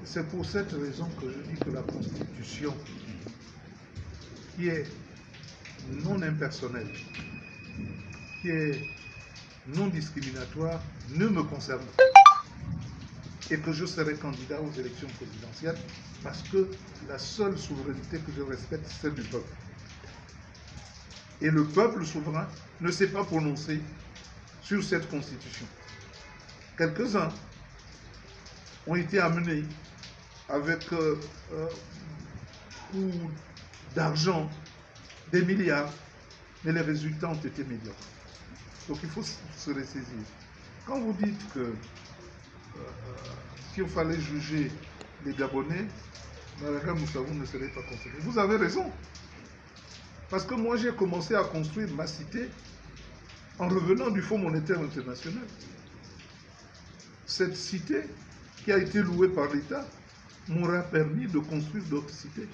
Speaker 2: C'est pour cette raison que je dis que la Constitution, qui est non impersonnelle, qui est non discriminatoire, ne me concerne pas. Et que je serai candidat aux élections présidentielles parce que la seule souveraineté que je respecte, c'est celle du peuple. Et le peuple souverain ne s'est pas prononcé sur cette constitution. Quelques-uns ont été amenés avec beaucoup d'argent, des milliards, mais les résultats ont été médiocres. Donc il faut se ressaisir. Quand vous dites que s'il fallait juger les Gabonais, Manganga Moussavo ne serait pas concerné. Vous avez raison. Parce que moi, j'ai commencé à construire ma cité en revenant du Fonds monétaire international. Cette cité, qui a été louée par l'État, m'aura permis de construire d'autres cités.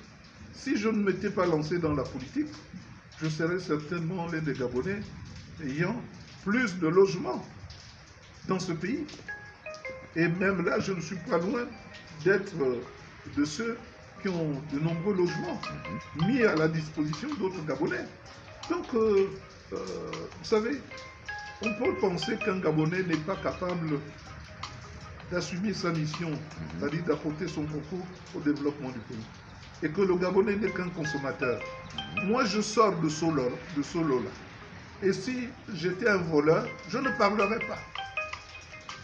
Speaker 2: Si je ne m'étais pas lancé dans la politique, je serais certainement l'un des Gabonais ayant plus de logements dans ce pays. Et même là, je ne suis pas loin d'être de ceux qui ont de nombreux logements mis à la disposition d'autres Gabonais. Donc, vous savez, on peut penser qu'un Gabonais n'est pas capable d'assumer sa mission, c'est-à-dire d'apporter son concours au développement du pays. Et que le Gabonais n'est qu'un consommateur. Moi, je sors de ce lot-là. Et si j'étais un voleur, je ne parlerais pas.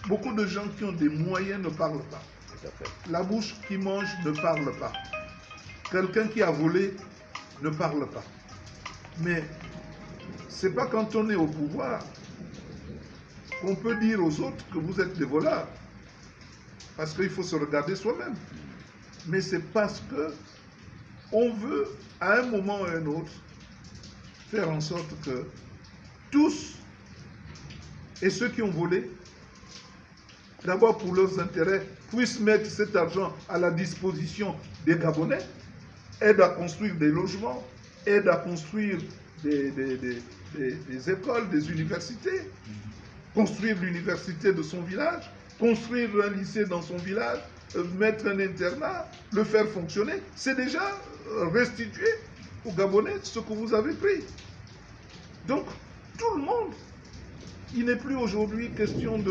Speaker 2: Beaucoup de gens qui ont des moyens ne parlent pas. La bouche qui mange ne parle pas. Quelqu'un qui a volé ne parle pas. Mais ce n'est pas quand on est au pouvoir qu'on peut dire aux autres que vous êtes des voleurs. Parce qu'il faut se regarder soi-même. Mais c'est parce que on veut, à un moment ou à un autre, faire en sorte que tous, et ceux qui ont volé, d'abord pour leurs intérêts, puissent mettre cet argent à la disposition des Gabonais, aident à construire des logements, aident à construire des écoles, des universités, construire l'université de son village, construire un lycée dans son village, mettre un internat, le faire fonctionner, c'est déjà restituer aux Gabonais ce que vous avez pris. Donc, tout le monde, il n'est plus aujourd'hui question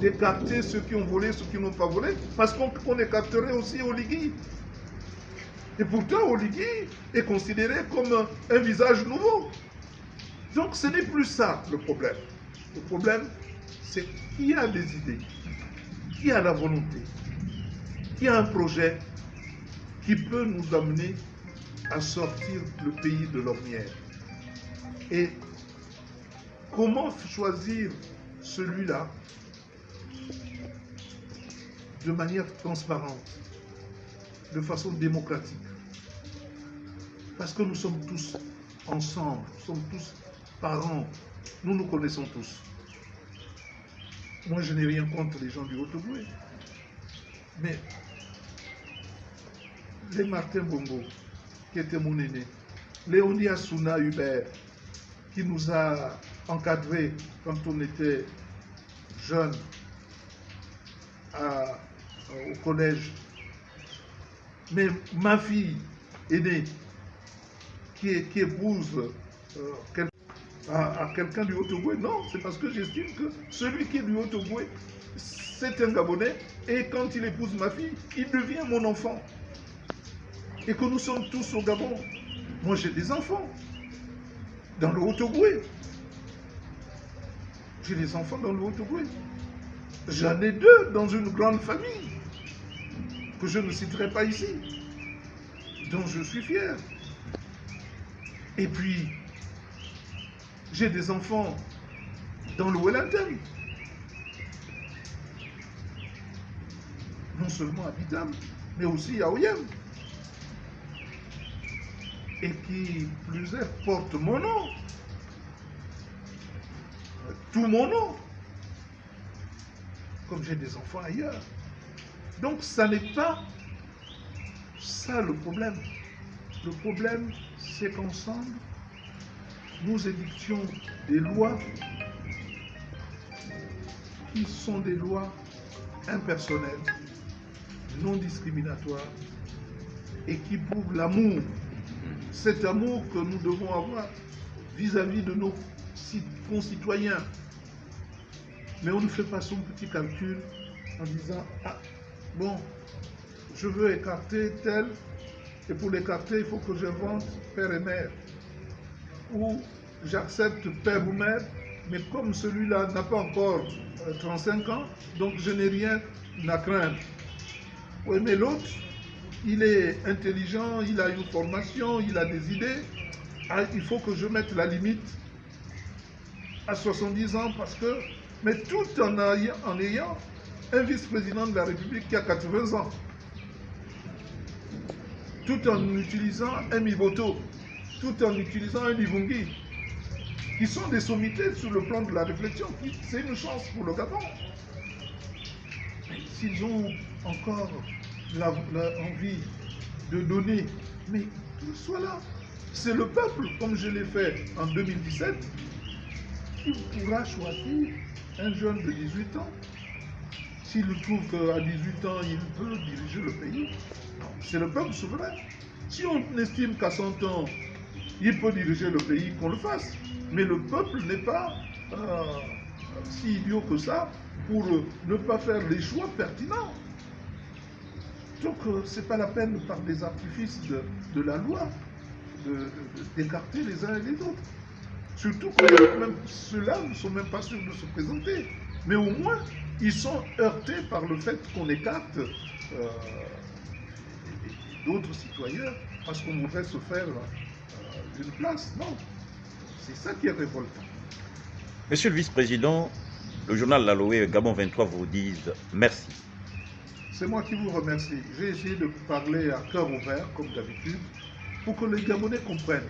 Speaker 2: d'écarter ceux qui ont volé, ceux qui n'ont pas volé, parce qu'on écarterait aussi Oligui. Et pourtant, Oligui est considéré comme un visage nouveau. Donc, ce n'est plus ça le problème. Le problème, c'est qui a des idées, qui a la volonté, qui a un projet qui peut nous amener à sortir le pays de l'ornière. Et comment choisir celui-là de manière transparente, de façon démocratique? Parce que nous sommes tous ensemble, nous sommes tous parents, nous nous connaissons tous. Moi, je n'ai rien contre les gens du Haut-Ogooué. Mais les Martin Bongo, qui était mon aîné, Léonie Assouna Hubert, qui nous a encadrés quand on était jeunes au collège. Mais ma fille aînée, qui épouse à quelqu'un du Haut-Ogooué, non, c'est parce que j'estime que celui qui est du Haut-Ogooué, c'est un Gabonais, et quand il épouse ma fille, il devient mon enfant. Et que nous sommes tous au Gabon. Moi, j'ai des enfants dans le Haut-Ogooué. J'ai des enfants dans le Haut-Ogooué. J'en ai 2 dans une grande famille, que je ne citerai pas ici, dont je suis fier. Et puis, j'ai des enfants dans le Wellington. Non seulement à Bidam, mais aussi à Oyem. Et qui, plus est, porte mon nom. Tout mon nom. Comme j'ai des enfants ailleurs. Donc, ça n'est pas ça le problème. Le problème, c'est qu'ensemble, nous édictions des lois qui sont des lois impersonnelles, non discriminatoires, et qui prouvent l'amour, cet amour que nous devons avoir vis-à-vis de nos concitoyens. Mais on ne fait pas son petit calcul en disant « Ah, bon, je veux écarter tel, et pour l'écarter, il faut que j'invente père et mère. » Ou j'accepte père ou mère, mais comme celui-là n'a pas encore 35 ans, donc je n'ai rien à craindre. Oui, mais l'autre, il est intelligent, il a une formation, il a des idées. Ah, il faut que je mette la limite à 70 ans parce que... Mais tout en ayant un vice-président de la République qui a 80 ans. Tout en utilisant un Miboto, tout en utilisant un Livungi, qui sont des sommités sur le plan de la réflexion. C'est une chance pour le Gabon. S'ils ont encore l'envie de donner, mais qu'ils soient là. C'est le peuple, comme je l'ai fait en 2017, qui pourra choisir un jeune de 18 ans. S'il trouve qu'à 18 ans, il peut diriger le pays, c'est le peuple souverain. Si on estime qu'à 100 ans, il peut diriger le pays, qu'on le fasse. Mais le peuple n'est pas si idiot que ça pour ne pas faire les choix pertinents. Donc, ce n'est pas la peine, par des artifices de la loi, d'écarter les uns et les autres. Surtout que même ceux-là ne sont même pas sûrs de se présenter. Mais au moins, ils sont heurtés par le fait qu'on écarte d'autres citoyens parce qu'on voudrait se faire une place. Non, c'est ça qui est révoltant.
Speaker 1: Monsieur le vice-président, le journal L'Aloé Gabon 23 vous dit merci.
Speaker 2: C'est moi qui vous remercie. J'ai essayé de parler à cœur ouvert, comme d'habitude, pour que les Gabonais comprennent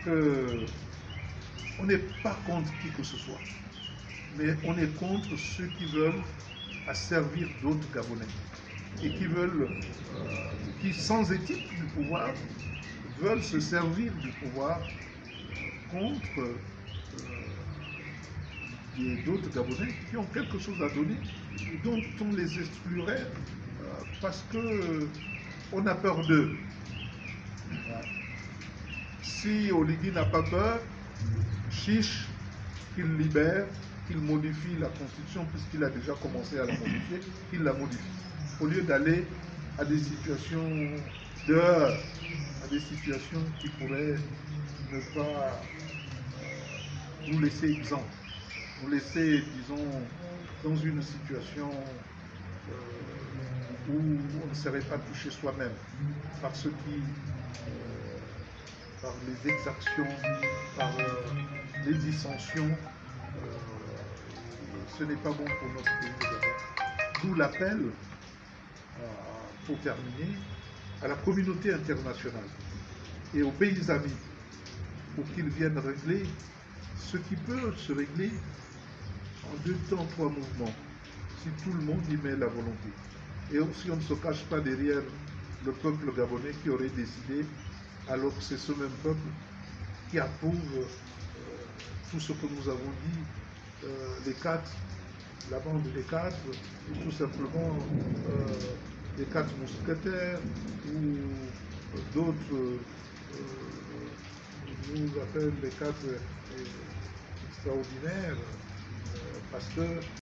Speaker 2: qu'on n'est pas contre qui que ce soit, mais on est contre ceux qui veulent asservir d'autres Gabonais et qui veulent, qui sans éthique du pouvoir, veulent se servir du pouvoir contre d'autres Gabonais qui ont quelque chose à donner et dont on les exclurait parce qu'on a peur d'eux. Si Oligui n'a pas peur, chiche qu'il libère, qu'il modifie la Constitution, puisqu'il a déjà commencé à la modifier, qu'il la modifie. Au lieu d'aller à des situations dehors, à des situations qui pourraient ne pas nous laisser exempts, nous laisser, disons, dans une situation où on ne serait pas touché soi-même par ce qui, par les exactions, par les dissensions, ce n'est pas bon pour notre pays. D'où l'appel, pour terminer, à la communauté internationale et aux pays amis pour qu'ils viennent régler ce qui peut se régler en 2 temps, 3 mouvements, si tout le monde y met la volonté. Et aussi, on ne se cache pas derrière le peuple gabonais qui aurait décidé, alors que c'est ce même peuple qui approuve tout ce que nous avons dit, les quatre, la bande des quatre, ou tout simplement les quatre mousquetaires, ou d'autres nous appellent les quatre extraordinaires, Pasteur.